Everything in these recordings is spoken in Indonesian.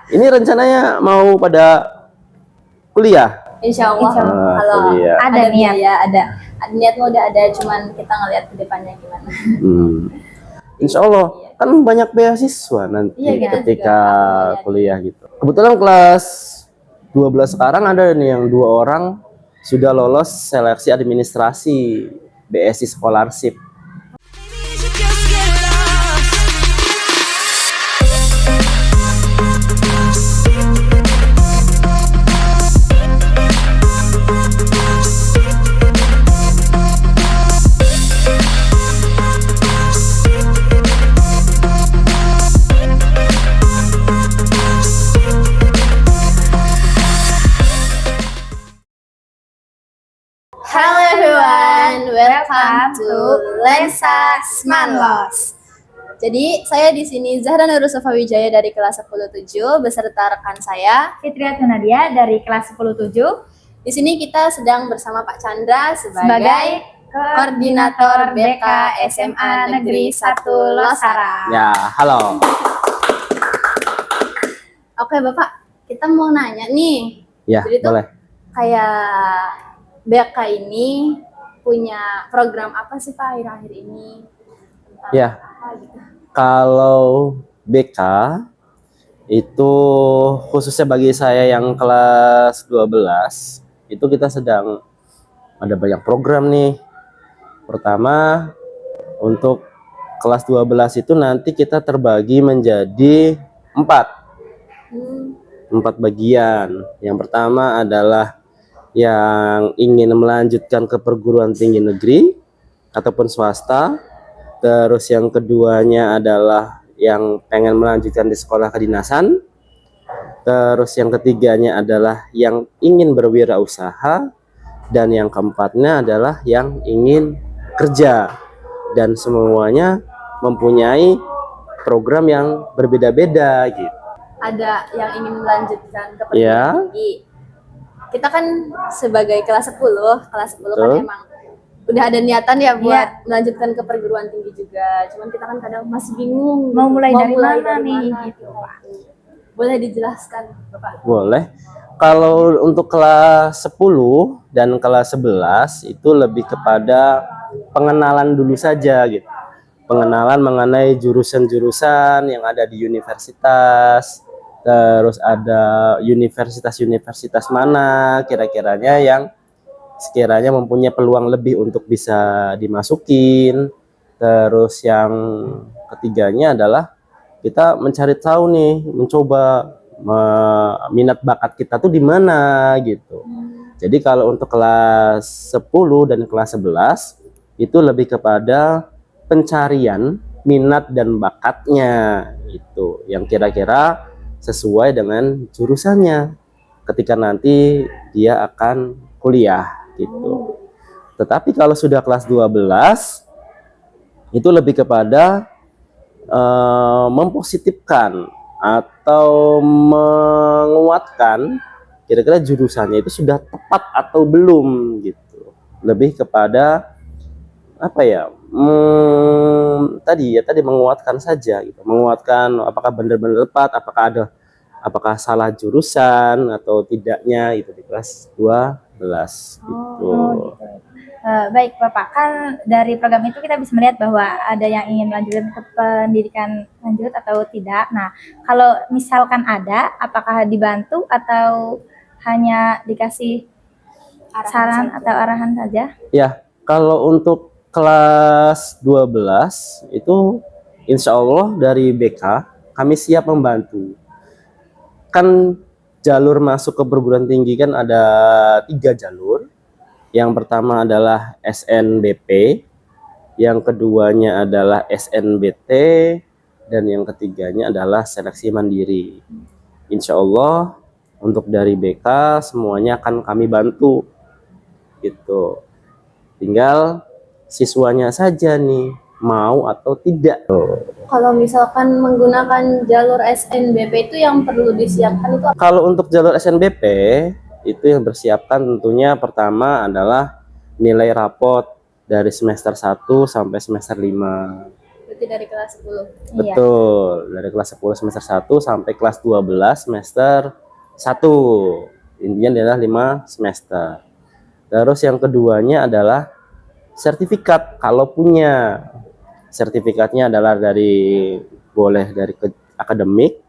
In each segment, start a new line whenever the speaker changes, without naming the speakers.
Ini rencananya mau pada kuliah?
Insya Allah, kalau
kuliah.
ada niat ya, ada niat mah udah ada, cuman kita ngelihat ke depannya gimana.
Insya Allah kan banyak beasiswa nanti ketika kuliah gitu. Kebetulan kelas 12 sekarang ada nih yang 2 orang sudah lolos seleksi administrasi BSI Scholarship.
Hello everyone, welcome to Lensa Smanlos. Jadi saya di sini Zahra Nurul Sofawijaya dari kelas 107 beserta rekan saya
Fitriat Nadia dari kelas 107.
Di sini kita sedang bersama Pak Chandra sebagai Koordinator BK SMA Negeri 1 Losarang.
Ya, halo.
Oke Bapak, kita mau nanya nih.
Ya,
jadi tuh
boleh.
Kayak BK ini punya program apa sih Pak akhir-akhir ini?
Ya,
Apa gitu?
kalau BK itu khususnya bagi saya yang kelas 12 itu kita sedang ada banyak program nih. Pertama, untuk kelas 12 itu nanti kita terbagi menjadi 4 bagian. Yang pertama adalah yang ingin melanjutkan ke perguruan tinggi negeri ataupun swasta. Terus yang keduanya adalah yang pengen melanjutkan di sekolah kedinasan. Terus yang ketiganya adalah yang ingin berwirausaha. Dan yang keempatnya adalah yang ingin kerja. Dan semuanya mempunyai program yang berbeda-beda gitu.
Ada yang ingin melanjutkan ke perguruan tinggi. Kita kan sebagai kelas 10 kan emang udah ada niatan ya buat melanjutkan ke perguruan tinggi juga. Cuman kita kan kadang masih bingung
Mau mulai dari mana nih gitu, Pak.
Boleh dijelaskan, Bapak?
Boleh. Kalau untuk kelas 10 dan kelas 11 itu lebih kepada pengenalan dulu saja gitu. Pengenalan mengenai jurusan-jurusan yang ada di universitas. Terus ada universitas-universitas mana kira-kiranya yang sekiranya mempunyai peluang lebih untuk bisa dimasukin. Terus yang ketiganya adalah kita mencari tahu nih, mencoba minat bakat kita tuh di mana gitu. Jadi kalau untuk kelas 10 dan kelas 11 itu lebih kepada pencarian minat dan bakatnya itu yang kira-kira sesuai dengan jurusannya ketika nanti dia akan kuliah gitu. Tetapi kalau sudah kelas 12 itu lebih kepada mempositifkan atau menguatkan kira-kira jurusannya itu sudah tepat atau belum gitu. Lebih kepada apa ya? Tadi menguatkan saja gitu. Menguatkan apakah benar-benar tepat, apakah salah jurusan atau tidaknya itu di kelas 12 gitu.
Gitu. Baik Bapak, kan dari program itu kita bisa melihat bahwa ada yang ingin melanjutkan ke pendidikan lanjut atau tidak. Nah, kalau misalkan ada, apakah dibantu atau hanya dikasih saran atau arahan saja?
Ya, kalau untuk kelas 12 itu insya Allah dari BK kami siap membantu. Kan jalur masuk ke perguruan tinggi kan ada 3 jalur. Yang pertama adalah SNBP, yang keduanya adalah SNBT, dan yang ketiganya adalah seleksi mandiri. Insya Allah untuk dari BK semuanya akan kami bantu gitu. Tinggal siswanya saja nih mau atau tidak.
Kalau misalkan menggunakan jalur SNBP itu yang perlu disiapkan itu apa?
Kalau untuk jalur SNBP itu yang bersiapkan tentunya pertama adalah nilai rapot dari semester 1 sampai semester 5.
Berarti dari kelas 10.
Iya.
Betul, dari kelas 10 semester 1 sampai kelas 12 semester 1. Intinya adalah 5 semester. Terus yang keduanya adalah sertifikat. Kalau punya sertifikatnya adalah boleh dari akademik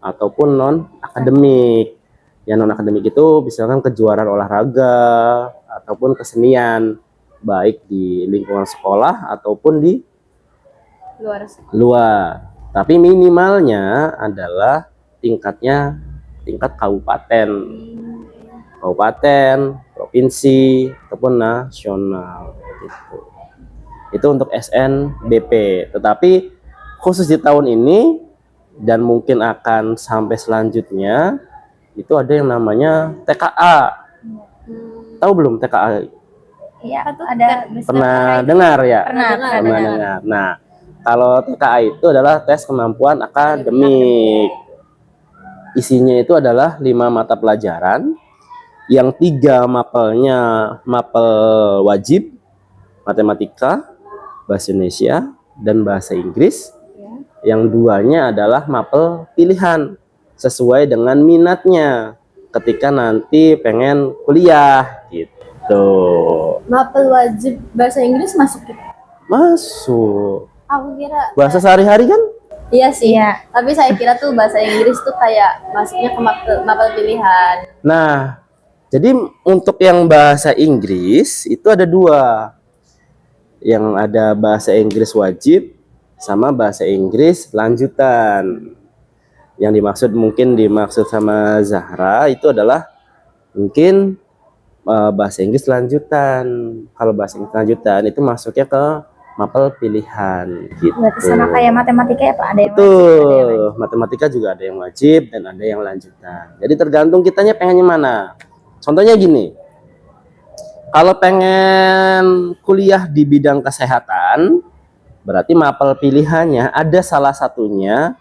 ataupun non akademik. Yang non akademik itu misalkan kejuaraan olahraga ataupun kesenian, baik di lingkungan sekolah ataupun di
Luar.
luar. Tapi minimalnya adalah tingkat kabupaten, provinsi ataupun nasional gitu. Itu untuk SNBP. Tetapi khusus di tahun ini dan mungkin akan sampai selanjutnya itu ada yang namanya TKA. Tahu belum TKA?
Iya, ada
Pernah dengar ya?
Pernah
Dengar. Nah, kalau TKA itu adalah tes kemampuan akademik. Isinya itu adalah 5 mata pelajaran, yang 3 mapel wajib, matematika, bahasa Indonesia, dan bahasa Inggris. Yang 2-nya adalah mapel pilihan sesuai dengan minatnya ketika nanti pengen kuliah gitu.
Mapel wajib bahasa Inggris masuk gitu.
Masuk.
Aku kira
Bahasa sehari-hari kan?
iya sih.
Iya.
Tapi saya kira tuh bahasa Inggris tuh kayak masuknya ke mapel pilihan.
Nah, jadi untuk yang bahasa Inggris itu ada 2. Yang ada bahasa Inggris wajib sama bahasa Inggris lanjutan. Yang dimaksud sama Zahra itu adalah mungkin bahasa Inggris lanjutan. Kalau bahasa Inggris lanjutan itu masuknya ke mapel pilihan gitu.
Berarti sama kayak matematika ya Pak, ada yang wajib, ada yang
Betul,
wajib.
matematika juga ada yang wajib dan ada yang lanjutan. Jadi tergantung kitanya pengennya mana. Contohnya gini, kalau pengen kuliah di bidang kesehatan, berarti mapel pilihannya ada salah satunya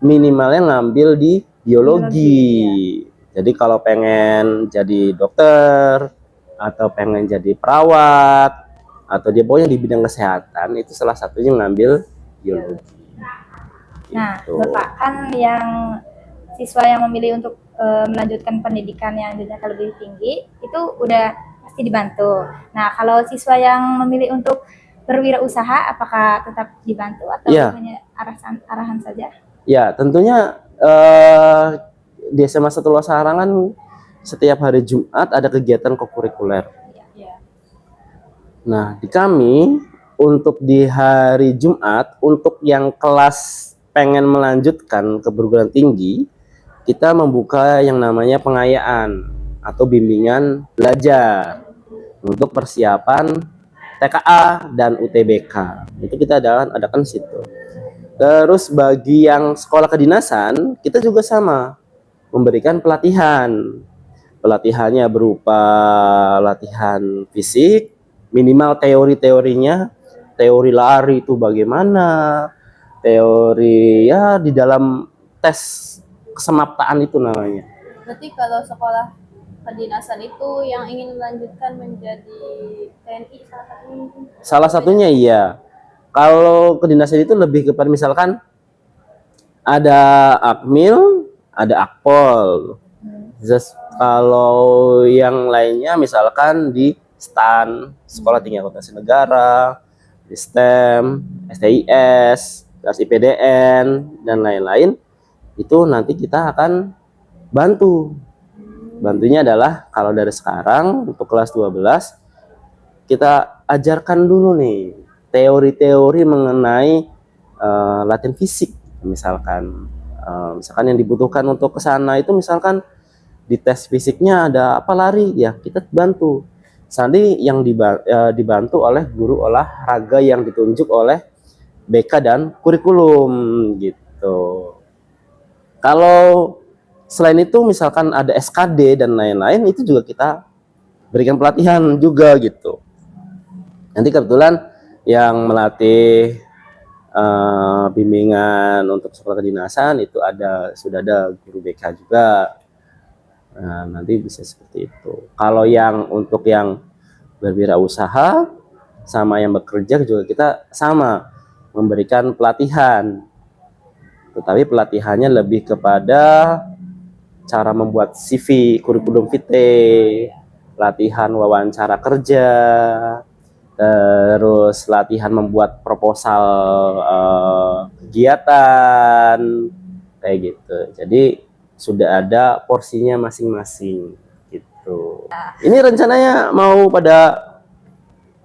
minimalnya ngambil di biologi. Jadi kalau pengen jadi dokter atau pengen jadi perawat atau dia pokoknya di bidang kesehatan itu salah satunya ngambil biologi.
Nah,
Gitu.
Bapak kan yang siswa yang memilih untuk melanjutkan pendidikan yang jenjang lebih tinggi itu udah pasti dibantu. Nah, kalau siswa yang memilih untuk berwirausaha apakah tetap dibantu atau
Iya.
hanya arahan saja?
Ya, tentunya di SMA 1 Sarangan setiap hari Jumat ada kegiatan kokurikuler.
Iya.
Nah, di kami untuk di hari Jumat untuk yang kelas pengen melanjutkan ke perguruan tinggi, kita membuka yang namanya pengayaan atau bimbingan belajar untuk persiapan TKA dan UTBK. Itu kita adakan situ. Terus bagi yang sekolah kedinasan, kita juga sama memberikan pelatihan. Pelatihannya berupa latihan fisik, minimal teori-teorinya, teori lari itu bagaimana, teori ya di dalam tes kesemaptaan itu namanya.
Berarti kalau sekolah kedinasan itu yang ingin melanjutkan menjadi TNI salah satunya mungkin?
Salah satunya iya. Kalau kedinasan itu lebih kepada misalkan ada Akmil, ada Akpol. Just, kalau yang lainnya misalkan di STAN, Sekolah Tinggi Akuntansi Negara, di STEM, STIS, IPDN, dan lain-lain, itu nanti kita akan bantu. Bantunya adalah kalau dari sekarang untuk kelas 12 kita ajarkan dulu nih teori-teori mengenai latihan fisik, misalkan yang dibutuhkan untuk ke sana itu misalkan di tes fisiknya ada apa lari ya kita bantu. Sandi yang dibantu oleh guru olahraga yang ditunjuk oleh BK dan kurikulum gitu. Kalau selain itu misalkan ada SKD dan lain-lain itu juga kita berikan pelatihan juga gitu. Nanti kebetulan yang melatih bimbingan untuk sekolah kedinasan itu sudah ada guru BK juga. Nah, nanti bisa seperti itu. Kalau yang untuk yang berwirausaha sama yang bekerja juga kita sama memberikan pelatihan, tetapi pelatihannya lebih kepada cara membuat CV, kurikulum vitae, latihan wawancara kerja, terus latihan membuat proposal kegiatan kayak gitu. Jadi sudah ada porsinya masing-masing gitu. Ini rencananya mau pada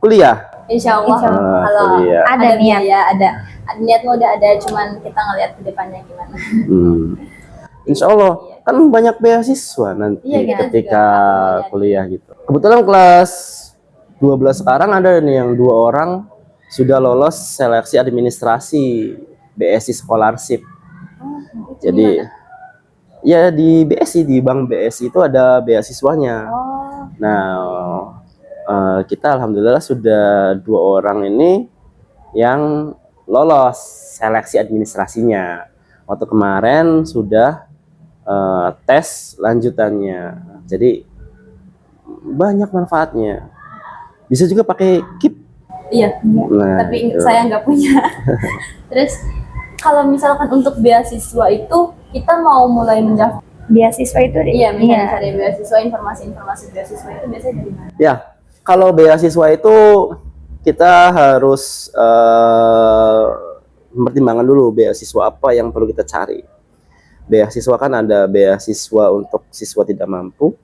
kuliah?
Insya Allah,
Insya Allah.
kalau
Kuliah.
Ada niat.
biaya, ada niat mah udah ada, cuman kita ngelihat ke depannya gimana.
Insya Allah kan banyak beasiswa nanti
Iya, kita
ketika
juga
kuliah gitu. Kebetulan kelas 12 sekarang ada nih yang 2 orang sudah lolos seleksi administrasi BSI Scholarship. Jadi ya di BSI, di Bank BSI itu ada beasiswanya.
Oh,
Nah, kita alhamdulillah sudah 2 orang ini yang lolos seleksi administrasinya. Waktu kemarin sudah tes lanjutannya. Jadi banyak manfaatnya. Bisa juga pakai KIP.
Iya,
Nah,
tapi
itu.
saya nggak punya. Terus kalau misalkan untuk beasiswa itu kita mau mulai mendaftar,
beasiswa itu
iya misalnya cari beasiswa, informasi beasiswa itu biasanya dari mana?
Ya, kalau beasiswa itu kita harus mempertimbangkan dulu beasiswa apa yang perlu kita cari. Beasiswa kan ada beasiswa untuk siswa tidak mampu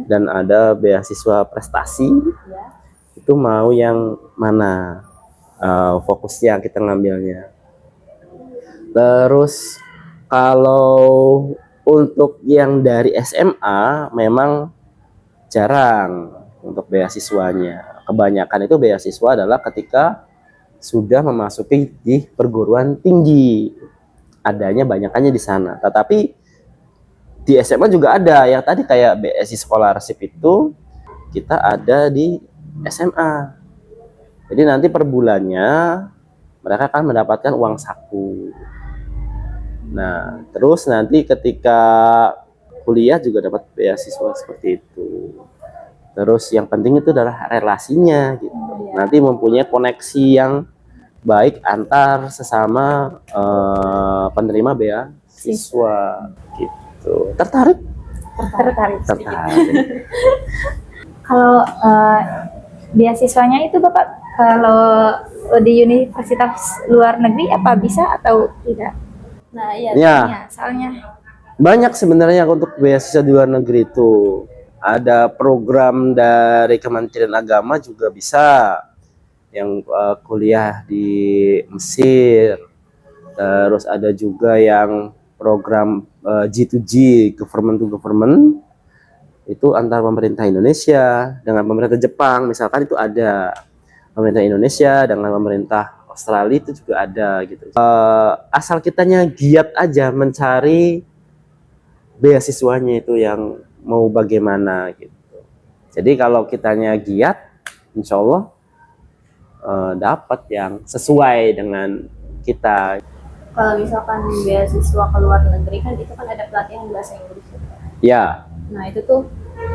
dan ada beasiswa prestasi.
Ya.
Itu mau yang mana fokusnya kita ngambilnya. Terus kalau untuk yang dari SMA memang jarang untuk beasiswanya. Kebanyakan itu beasiswa adalah ketika sudah memasuki di perguruan tinggi. Adanya banyakannya di sana. Tetapi di SMA juga ada yang tadi kayak BSI Scholarship itu kita ada di SMA. Jadi nanti per bulannya mereka akan mendapatkan uang saku. Nah, terus nanti ketika kuliah juga dapat beasiswa seperti itu. Terus yang penting itu adalah relasinya gitu. Nanti mempunyai koneksi yang baik antar sesama penerima beasiswa gitu. Tertarik?
tertarik.
Tertarik.
Kalau beasiswanya itu Bapak, kalau di universitas luar negeri apa bisa atau tidak?
Nah iya.
Ya,
Ya, soalnya
banyak sebenarnya untuk beasiswa di luar negeri itu. Ada program dari Kementerian Agama juga bisa yang kuliah di Mesir. Terus ada juga yang program G2G, government to government, itu antar pemerintah Indonesia dengan pemerintah Jepang misalkan, itu ada. Pemerintah Indonesia dengan pemerintah Australia itu juga ada gitu. Asal kitanya giat aja mencari beasiswanya itu yang mau bagaimana gitu. Jadi kalau kitanya giat, insya Allah dapat yang sesuai dengan kita.
Kalau misalkan beasiswa ke luar negeri kan itu kan ada pelatihan bahasa Inggris.
Ya,
Nah itu tuh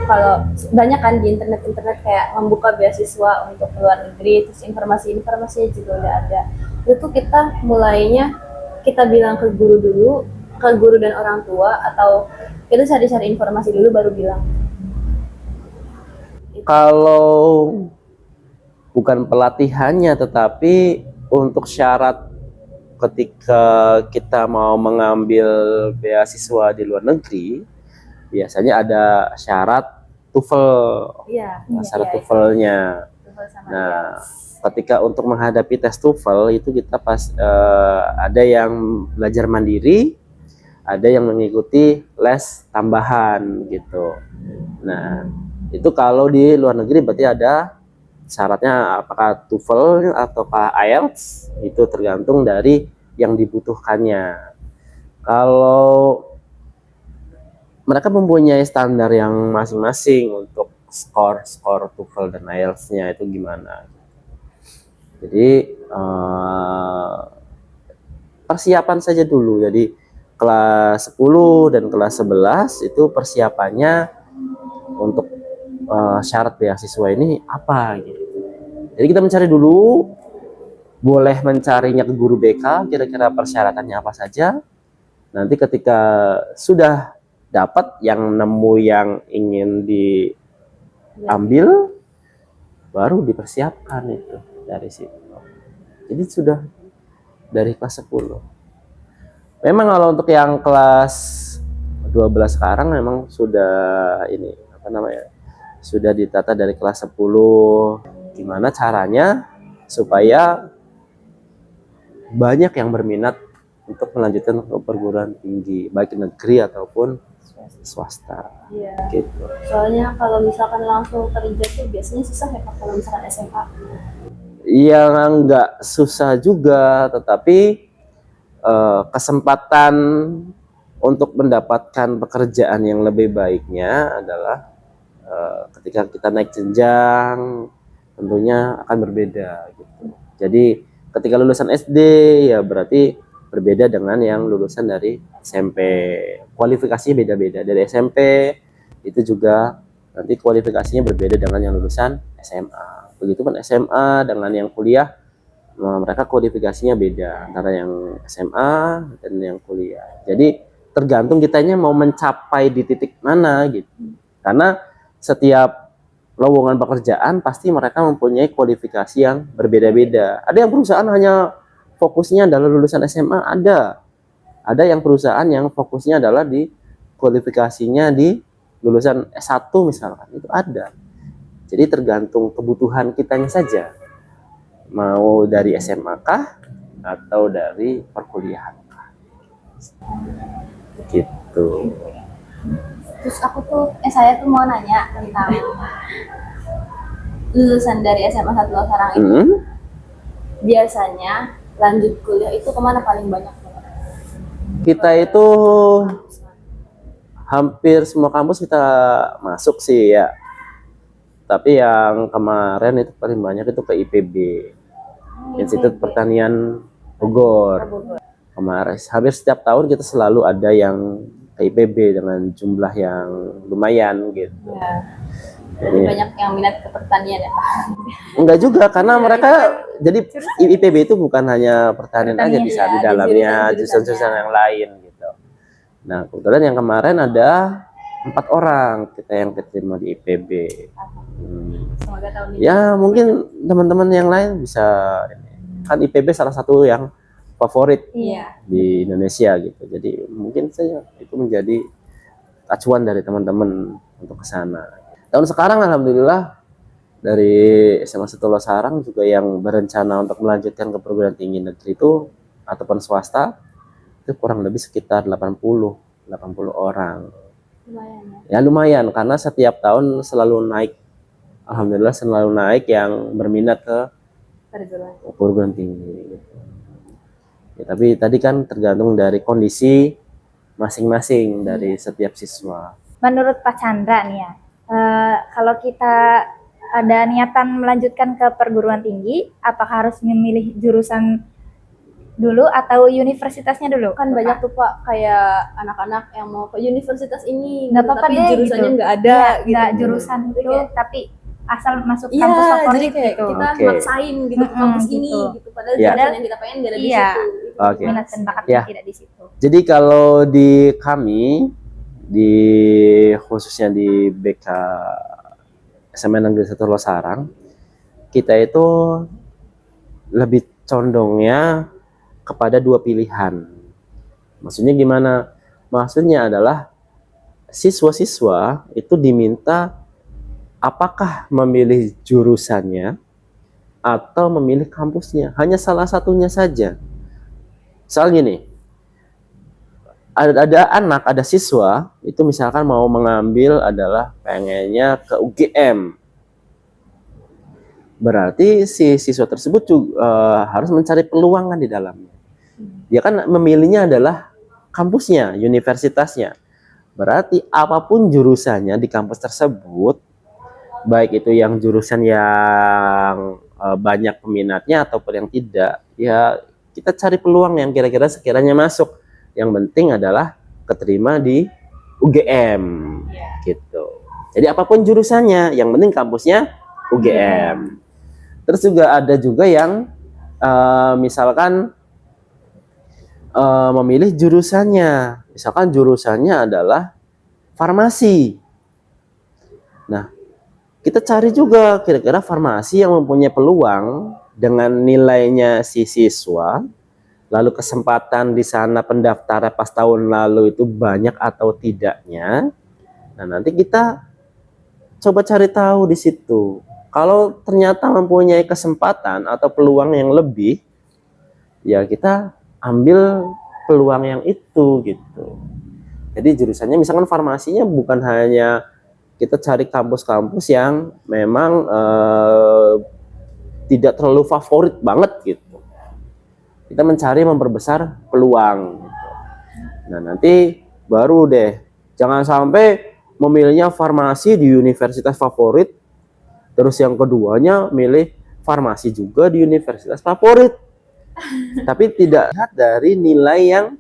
kalau banyak kan di internet kayak membuka beasiswa untuk ke luar negeri, terus informasinya juga udah ada. Itu tuh kita mulainya kita bilang ke guru dan orang tua, atau kita cari-cari informasi dulu baru bilang.
kalau bukan pelatihannya tetapi untuk syarat ketika kita mau mengambil beasiswa di luar negeri, biasanya ada syarat TOEFL.
Iya.
Syarat TOEFL-nya. Nah, ketika untuk menghadapi tes TOEFL itu kita ada yang belajar mandiri, ada yang mengikuti les tambahan gitu. Nah, itu kalau di luar negeri berarti ada syaratnya, apakah TOEFL ataukah IELTS, itu tergantung dari yang dibutuhkannya. Kalau mereka mempunyai standar yang masing-masing untuk skor TOEFL dan IELTS-nya itu gimana. Jadi persiapan saja dulu. Jadi kelas 10 dan kelas 11 itu persiapannya untuk syarat beasiswa ini apa gitu. Jadi kita mencari dulu boleh mencarinya ke guru BK, kira-kira persyaratannya apa saja. Nanti ketika sudah dapat yang nemu yang ingin diambil, baru dipersiapkan itu dari situ. Jadi sudah dari kelas 10. Memang kalau untuk yang kelas 12 sekarang memang sudah ini apa namanya? Sudah ditata dari kelas 10. Gimana caranya supaya banyak yang berminat untuk melanjutkan ke perguruan tinggi, baik negeri ataupun swasta.
Iya.
Gitu.
Soalnya kalau misalkan langsung kerja tuh biasanya susah ya Pak kalau misalkan SMA.
Iya, nggak susah juga, tetapi kesempatan untuk mendapatkan pekerjaan yang lebih baiknya adalah ketika kita naik jenjang, tentunya akan berbeda gitu. Jadi ketika lulusan SD ya berarti berbeda dengan yang lulusan dari SMP. Kualifikasinya beda-beda. Dari SMP itu juga nanti kualifikasinya berbeda dengan yang lulusan SMA. Begitupun SMA dengan yang kuliah, mereka kualifikasinya beda antara yang SMA dan yang kuliah. Jadi tergantung kitanya mau mencapai di titik mana gitu. Karena setiap lowongan pekerjaan pasti mereka mempunyai kualifikasi yang berbeda-beda. Ada yang perusahaan hanya fokusnya adalah lulusan SMA, ada yang perusahaan yang fokusnya adalah di kualifikasinya di lulusan S1 misalkan, itu ada. Jadi tergantung kebutuhan kitanya saja, mau dari SMA kah atau dari perkuliahan kah, gitu.
Terus saya tuh mau nanya tentang lulusan dari SMA 1 sekarang itu biasanya lanjut kuliah itu kemana paling banyak?
Kita itu hampir semua kampus kita masuk sih ya. Tapi yang kemarin itu paling banyak itu ke IPB, Institut Pertanian Bogor. Kemarin hampir setiap tahun kita selalu ada yang ke IPB dengan jumlah yang lumayan gitu.
Ya. Jadi banyak yang minat ke pertanian ya Pak?
Enggak juga, karena mereka jadi IPB itu bukan hanya pertanian aja, bisa di dalamnya jurusan-jurusan yang lain gitu. Nah kebetulan yang kemarin ada 4 orang kita yang keterima di IPB.
Semoga tahun ini.
Ya mungkin teman-teman yang lain bisa, kan IPB salah satu yang favorit di Indonesia gitu. Jadi mungkin saya itu menjadi acuan dari teman-teman untuk ke sana. Tahun sekarang alhamdulillah dari SMA 1 Losarang juga yang berencana untuk melanjutkan ke perguruan tinggi negeri itu ataupun swasta itu kurang lebih sekitar 80 orang.
Lumayan
ya. Ya lumayan, karena setiap tahun selalu naik. Alhamdulillah selalu naik yang berminat ke perguruan tinggi gitu. Ya, tapi tadi kan tergantung dari kondisi masing-masing dari setiap siswa.
Menurut Pak Chandra nih ya, kalau kita ada niatan melanjutkan ke perguruan tinggi, apakah harus memilih jurusan dulu atau universitasnya dulu?
Kan banyak tuh Pak, kayak anak-anak yang mau ke universitas ini,
nggak apa-apa
tapi
deh
jurusannya
gitu.
nggak ada,
Ya,
gitu.
nggak jurusan itu,
Kayak,
tapi asal masuk
iya,
kampus favorit
jadi kayak
gitu.
kita
Oke.
maksain gitu ke kampus ini,
gitu.
gitu. Padahal
Iya.
jurusan yang kita pengen nggak ada di
Iya.
situ.
Oke.
Minat dan bakatnya
Ya.
tidak di situ.
Jadi kalau di kami, khususnya di BK SMA Negeri 1 Losarang, kita itu lebih condongnya kepada 2 pilihan. Maksudnya gimana? Maksudnya adalah siswa-siswa itu diminta apakah memilih jurusannya atau memilih kampusnya. Hanya salah satunya saja. Soal gini, ada anak, ada siswa itu misalkan mau mengambil adalah pengennya ke UGM. Berarti si siswa tersebut juga harus mencari peluang kan di dalamnya. Dia kan memilihnya adalah kampusnya, universitasnya. Berarti apapun jurusannya di kampus tersebut, baik itu yang jurusan yang banyak peminatnya ataupun yang tidak, ya kita cari peluang yang kira-kira sekiranya masuk. Yang penting adalah keterima di UGM gitu. Jadi apapun jurusannya, yang penting kampusnya UGM. Terus juga ada juga yang misalkan memilih jurusannya. Misalkan jurusannya adalah farmasi. Nah, kita cari juga kira-kira farmasi yang mempunyai peluang dengan nilainya si siswa, lalu kesempatan di sana pendaftaran pas tahun lalu itu banyak atau tidaknya. Nah, nanti kita coba cari tahu di situ. Kalau ternyata mempunyai kesempatan atau peluang yang lebih, ya kita ambil peluang yang itu gitu. Jadi jurusannya misalkan farmasinya bukan hanya kita cari kampus-kampus yang memang tidak terlalu favorit banget gitu. Kita mencari memperbesar peluang gitu. Nah, nanti baru deh, jangan sampai memilihnya farmasi di universitas favorit, terus yang keduanya milih farmasi juga di universitas favorit, tapi tidak lihat dari nilai yang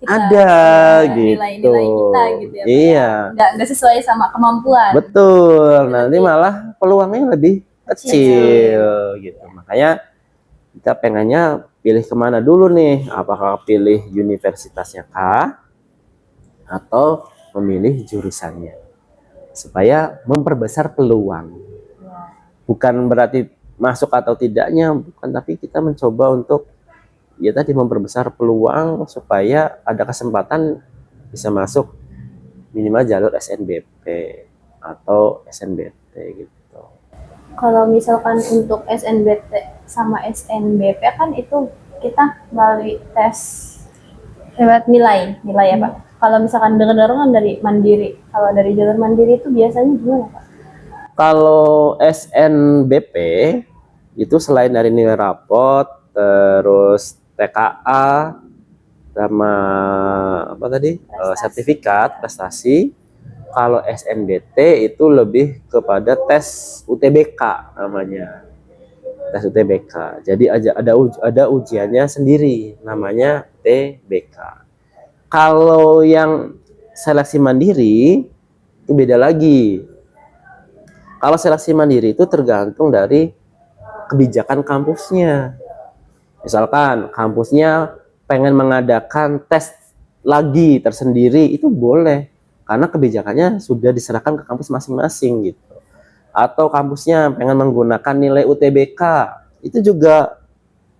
ada gitu.
Nilai-nilai kita gitu ya, Pak,
iya.
Nggak sesuai sama kemampuan.
Betul. Nanti malah peluangnya lebih kecil gitu. Makanya kita pengennya pilih kemana dulu nih? Apakah pilih universitasnya kah? Atau memilih jurusannya? Supaya memperbesar peluang. Bukan berarti masuk atau tidaknya, bukan, tapi kita mencoba untuk ya tadi memperbesar peluang supaya ada kesempatan bisa masuk minimal jalur SNBP atau SNBT gitu.
Kalau misalkan untuk SNBT sama SNBP kan itu kita melalui tes lewat nilai ya Pak. Kalau misalkan dengar-dengar kan dari Mandiri. Kalau dari jalur Mandiri itu biasanya gimana Pak?
Kalau SNBP itu selain dari nilai rapot, terus TKA sama apa tadi sertifikat prestasi. Kalau SNBT itu lebih kepada tes UTBK namanya, tes UTBK. Jadi ada ujiannya sendiri namanya UTBK. Kalau yang seleksi mandiri itu beda lagi. Kalau seleksi mandiri itu tergantung dari kebijakan kampusnya. Misalkan kampusnya pengen mengadakan tes lagi tersendiri, itu boleh karena kebijakannya sudah diserahkan ke kampus masing-masing gitu. Atau kampusnya pengen menggunakan nilai UTBK, itu juga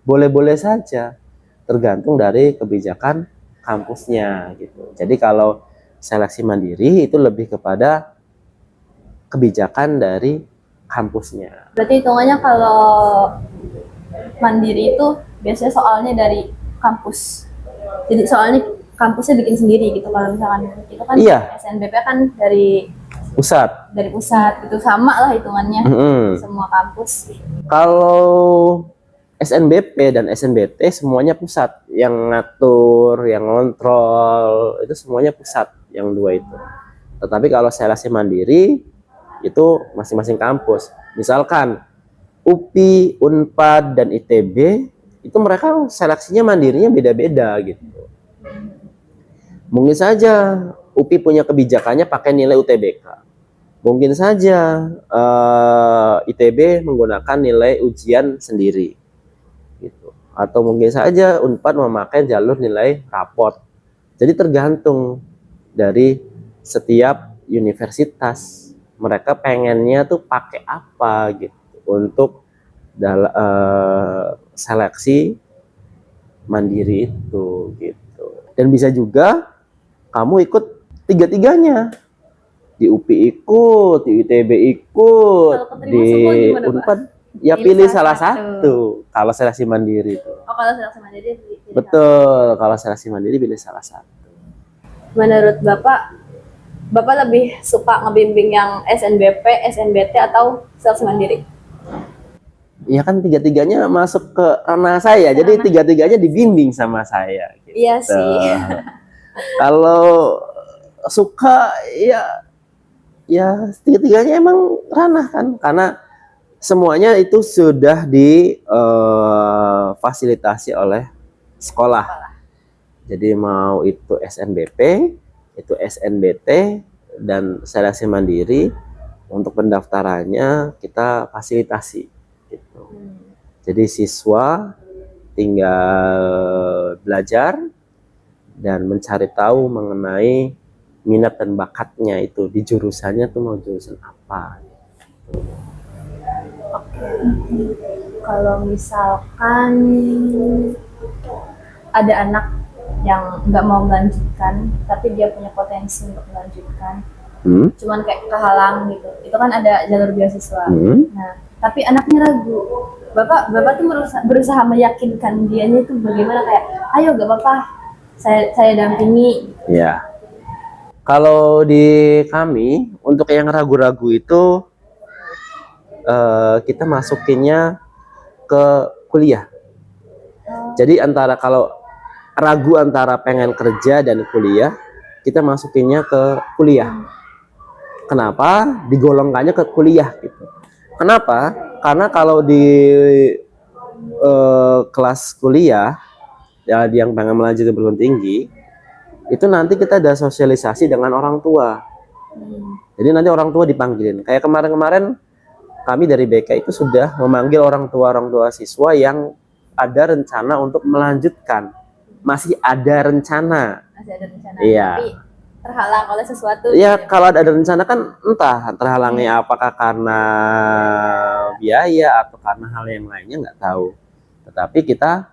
boleh-boleh saja, tergantung dari kebijakan kampusnya gitu. Jadi kalau seleksi mandiri itu lebih kepada kebijakan dari kampusnya.
Berarti hitungannya kalau mandiri itu biasanya soalnya dari kampus. Jadi soalnya kampusnya bikin sendiri gitu. Kalau misalkan itu kan SNBP kan dari pusat. Dari pusat itu sama lah hitungannya. Semua kampus.
Kalau SNBP dan SNBT semuanya pusat yang ngatur, yang ngontrol, itu semuanya pusat yang dua itu. Tetapi kalau seleksi mandiri itu masing-masing kampus. Misalkan UPI, Unpad, dan ITB itu mereka seleksinya mandirinya beda-beda gitu. Mungkin saja UPI punya kebijakannya pakai nilai UTBK. Mungkin saja ITB menggunakan nilai ujian sendiri gitu. Atau mungkin saja Unpad memakai jalur nilai raport. Jadi tergantung dari setiap universitas. Mereka pengennya tuh pakai apa gitu untuk seleksi mandiri itu gitu. Dan bisa juga kamu ikut tiga-tiganya, di UPI ikut, di ITB ikut, di Unpad ya pilih salah satu. Kalau seleksi mandiri itu.
Oh, kalau seleksi mandiri
betul, kalau seleksi mandiri pilih salah satu.
Menurut Bapak lebih suka ngebimbing yang SNBP, SNBT atau seleksi mandiri?
Ya kan tiga-tiganya masuk ke ranah saya, jadi tiga-tiganya dibimbing sama saya. Gitu.
Iya sih.
Kalau suka ya tiga-tiganya emang ranah kan, karena semuanya itu sudah difasilitasi oleh sekolah. Jadi mau itu SNBP, itu SNBT, dan seleksi mandiri untuk pendaftarannya kita fasilitasi gitu. Jadi siswa tinggal belajar dan mencari tahu mengenai minat dan bakatnya itu di jurusannya tuh mau jurusan apa.
Kalau misalkan ada anak yang nggak mau melanjutkan, tapi dia punya potensi untuk melanjutkan, cuman kayak kehalang gitu, itu kan ada jalur beasiswa. Nah, tapi anaknya ragu. Bapak tuh berusaha meyakinkan dianya itu bagaimana, kayak ayo gak apa-apa, saya dampingi.
Ya. Kalau di kami untuk yang ragu-ragu itu kita masukinnya ke kuliah. Jadi kalau ragu antara pengen kerja dan kuliah, kita masukinnya ke kuliah. Kenapa? Digolongkannya ke kuliah gitu. Kenapa? Karena kalau di kelas kuliah ya, yang pengen melanjutkan perguruan tinggi, itu nanti kita ada sosialisasi dengan orang tua. Jadi nanti orang tua dipanggilin. Kayak kemarin-kemarin kami dari BK itu sudah memanggil orang tua siswa yang ada rencana untuk melanjutkan. Masih ada rencana. Iya.
Tapi terhalang oleh sesuatu.
Ya, kalau ada rencana kan entah terhalangnya apakah karena biaya atau karena hal yang lainnya, nggak tahu. Tetapi kita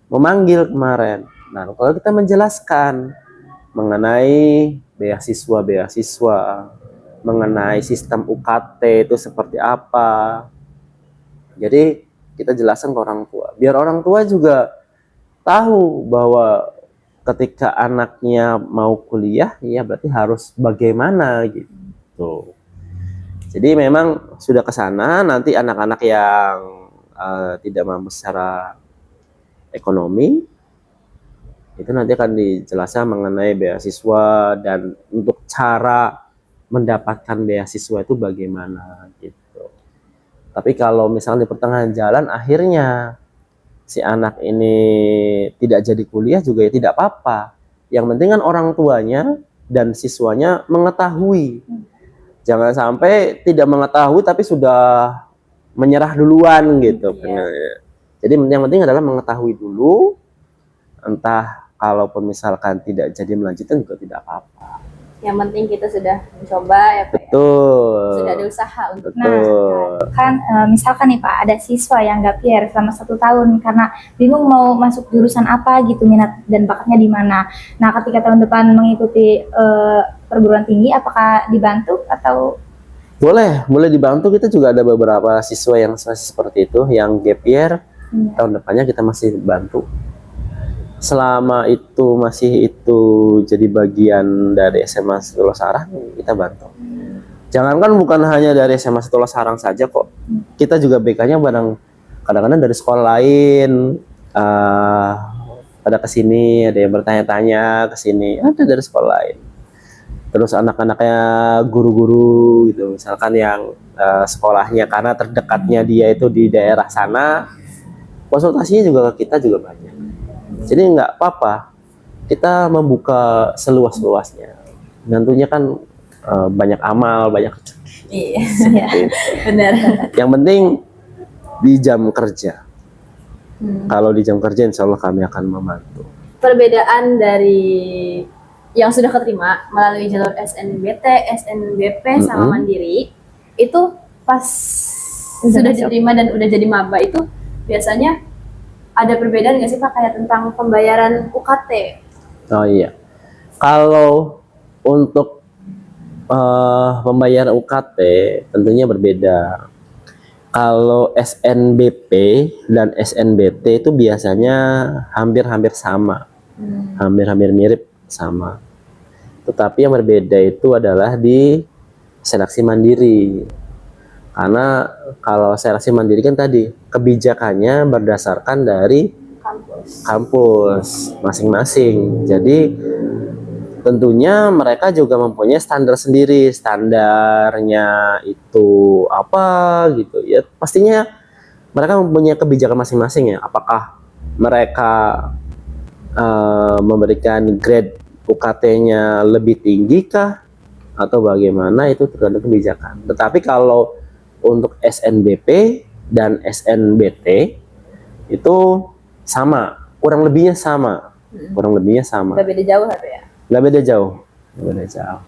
memanggil kemarin. Nah, kalau kita menjelaskan mengenai beasiswa, mengenai sistem UKT itu seperti apa, jadi kita jelaskan ke orang tua, biar orang tua juga tahu bahwa ketika anaknya mau kuliah, ya berarti harus bagaimana gitu. Jadi memang sudah ke sana, nanti anak-anak yang tidak mampu secara ekonomi, itu nanti akan dijelaskan mengenai beasiswa dan untuk cara mendapatkan beasiswa itu bagaimana gitu. Tapi kalau misalnya di pertengahan jalan akhirnya si anak ini tidak jadi kuliah juga ya tidak apa-apa. Yang penting kan orang tuanya dan siswanya mengetahui. Jangan sampai tidak mengetahui tapi sudah menyerah duluan gitu. Jadi yang penting adalah mengetahui dulu, entah kalaupun misalkan tidak jadi melanjutkan juga tidak apa-apa.
Yang penting kita sudah mencoba ya Pak.
Betul.
Sudah ada usaha untuk.
Betul.
Misalkan nih Pak, ada siswa yang gap year selama 1 tahun karena bingung mau masuk jurusan apa gitu, minat dan bakatnya di mana. Nah, ketika tahun depan mengikuti perguruan tinggi, apakah dibantu atau?
Boleh dibantu. Kita juga ada beberapa siswa yang seperti itu, yang gap year, tahun depannya kita masih bantu. Selama itu masih jadi bagian dari SMA Situlah Sarang, kita bantu. Jangankan bukan hanya dari SMA Situlah Sarang saja kok, kita juga BK-nya kadang-kadang dari sekolah lain pada kesini, ada yang bertanya-tanya kesini, ada dari sekolah lain. Terus anak-anaknya guru-guru gitu, misalkan yang sekolahnya karena terdekatnya dia itu di daerah sana, konsultasinya juga ke kita juga banyak. Jadi nggak apa-apa, kita membuka seluas-luasnya. Tentunya kan banyak amal, banyak rezeki.
Iya, benar.
Yang penting di jam kerja. Kalau di jam kerja, insya Allah kami akan membantu.
Perbedaan dari yang sudah keterima melalui jalur SNBT, SNBP sama Mandiri, itu pas sudah diterima dan udah jadi maba itu biasanya ada perbedaan nggak sih Pak, kayak tentang pembayaran UKT?
Oh iya, kalau untuk pembayaran UKT tentunya berbeda. Kalau SNBP dan SNBT itu biasanya hampir-hampir sama, hampir-hampir mirip sama. Tetapi yang berbeda itu adalah di seleksi mandiri. Karena kalau seleksi mandiri kan tadi kebijakannya berdasarkan dari kampus masing-masing. Jadi tentunya mereka juga mempunyai standar sendiri. Standarnya itu apa gitu ya. Pastinya mereka mempunyai kebijakan masing-masing ya. Apakah mereka memberikan grade UKT-nya lebih tinggi kah atau bagaimana, itu tergantung kebijakan. Tetapi kalau untuk SNBP dan SNBT itu sama, kurang lebihnya sama. Kurang lebihnya sama.
Nggak beda jauh apa ya?
Nggak beda jauh. Nggak beda jauh.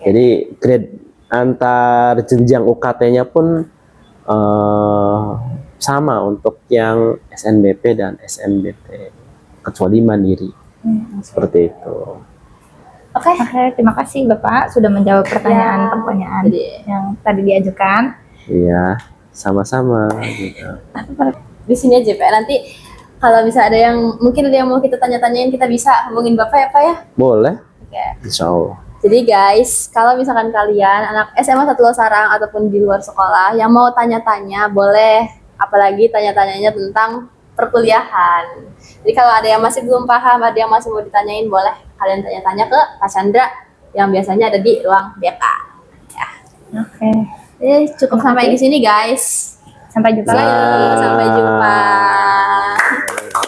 Jadi grade antar jenjang UKT-nya pun sama untuk yang SNBP dan SNBT, kecuali mandiri. Seperti itu.
Oke, terima kasih Bapak sudah menjawab pertanyaan-pertanyaan yang tadi diajukan.
Iya, sama-sama. Gitu.
Di sini aja Pak. Nanti kalau bisa ada yang mungkin ada yang mau kita tanya-tanyain, kita bisa hubungin Bapak ya Pak ya.
Boleh,
Oke.
insya Allah.
Jadi guys, kalau misalkan kalian anak SMA 1 Losarang ataupun di luar sekolah yang mau tanya-tanya, boleh. Apalagi tanya-tanyanya tentang perkuliahan. Jadi kalau ada yang masih belum paham, ada yang masih mau ditanyain, boleh kalian tanya-tanya ke Kak Chandra yang biasanya ada di ruang BK. Ya.
Oke,
Cukup sampai di sini guys.
sampai jumpa lagi.
Sampai jumpa.